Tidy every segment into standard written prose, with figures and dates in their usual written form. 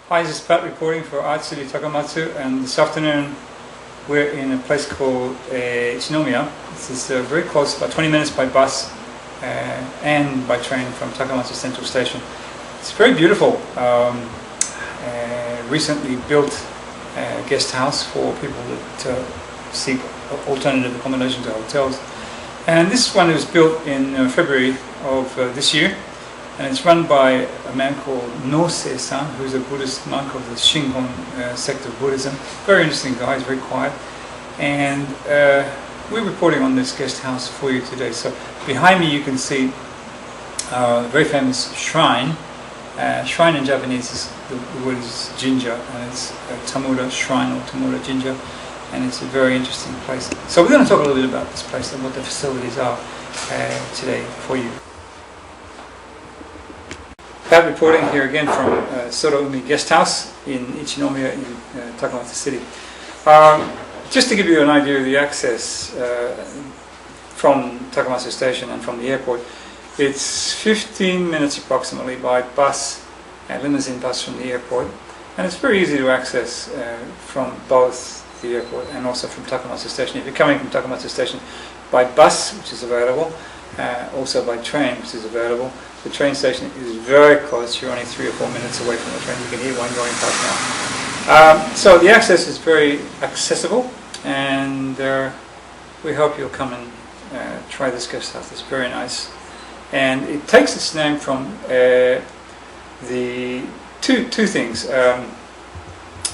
Hi, this is Pat reporting for Art City Takamatsu, and this afternoon we're in a place called Ichinomiya. This is very close, about 20 minutes by bus and by train from Takamatsu Central Station. It's very beautiful, recently built guest house for people that seek alternative accommodation to hotels. And this one was built in February of this year, and it's run by a man called Nosei-san, who's a Buddhist monk of the Shingon sect of Buddhism. Very interesting guy, he's very quiet. And we're reporting on this guest house for you today. So behind me you can see a very famous shrine. Shrine in Japanese is the word is jinja, and it's Tamura shrine or Tamura jinja, and it's a very interesting place. So we're going to talk a little bit about this place and what the facilities are today for you. Pat reporting here again from SORAUMI Guesthouse in Ichinomiya in Takamatsu City. Just to give you an idea of the access from Takamatsu Station and from the airport, it's 15 minutes approximately by bus, limousine bus from the airport, and it's very easy to access from both the airport and also from Takamatsu Station. If you're coming from Takamatsu Station by bus, which is available, also by train, which is available. The train station is very close. You're only 3 or 4 minutes away from the train. You can hear one going past now. So the access is very accessible, and we hope you'll come and try this guest house. It's very nice, and it takes its name from the two things.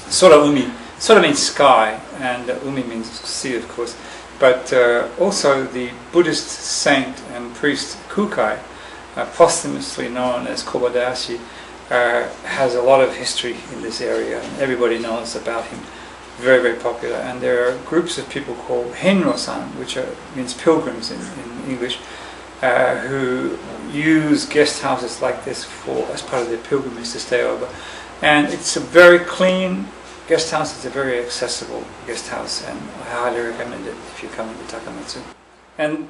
SORAUMI. Sora means sky, and umi means sea, of course. But also the Buddhist saint and priest Kukai, posthumously known as Kobayashi, has a lot of history in this area, and everybody knows about him. Very, very popular. And there are groups of people called Henro-san, which means pilgrims in English, who use guest houses like this as part of their pilgrimage to stay over. And it's a very clean guest house. It's a very accessible guest house, and I highly recommend it if you come into Takamatsu. And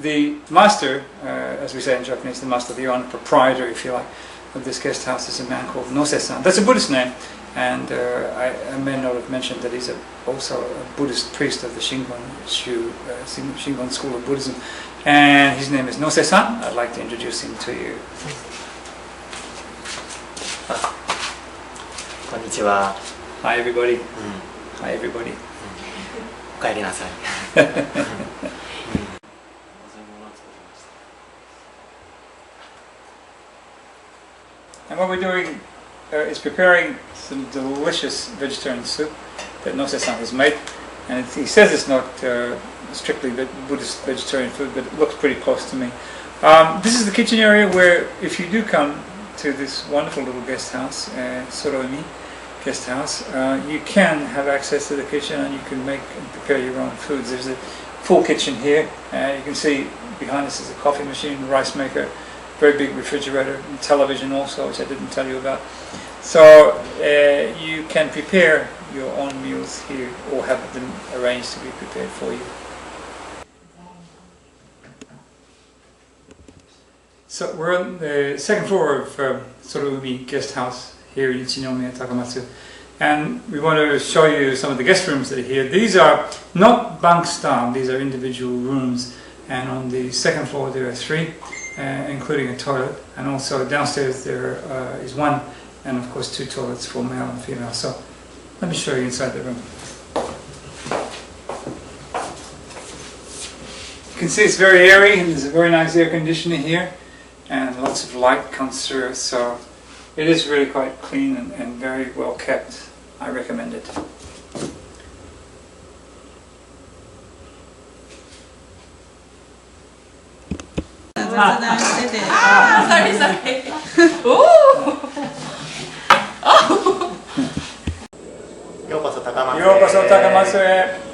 the master, as we say in Japanese, the master, the owner, proprietor, if you like, of this guest house is a man called Nosei-san. That's a Buddhist name, and I may not have mentioned that he's also a Buddhist priest of the Shingon school of Buddhism, and his name is Nosei-san. I'd like to introduce him to you. Konnichiwa. Hi everybody. Hi everybody. お帰りなさい。 And what we're doing is preparing some delicious vegetarian soup that Nosei-san has made. And he says it's not strictly Buddhist vegetarian food, but it looks pretty close to me. This is the kitchen area where, if you do come to this wonderful little guest house, SORAUMI guest house, you can have access to the kitchen and you can make and prepare your own foods. There's a full kitchen here. You can see behind us is a coffee machine, rice maker, very big refrigerator, and television also, which I didn't tell you about. So you can prepare your own meals here or have them arranged to be prepared for you. So we're on the second floor of SORAUMI guest house here in Ichinomiya, Takamatsu, and we want to show you some of the guest rooms that are here. These are not bunk style, these are individual rooms, and on the second floor there are 3, including a toilet, and also downstairs there is 1, and of course 2 toilets for male and female. So let me show you inside the room. You can see it's very airy, and there's a very nice air conditioner here, and lots of light comes through, so it is really quite clean and very well kept. I recommend it. Sorry. Ooh. Oh. ようこそ高松へ。ようこそ高松へ。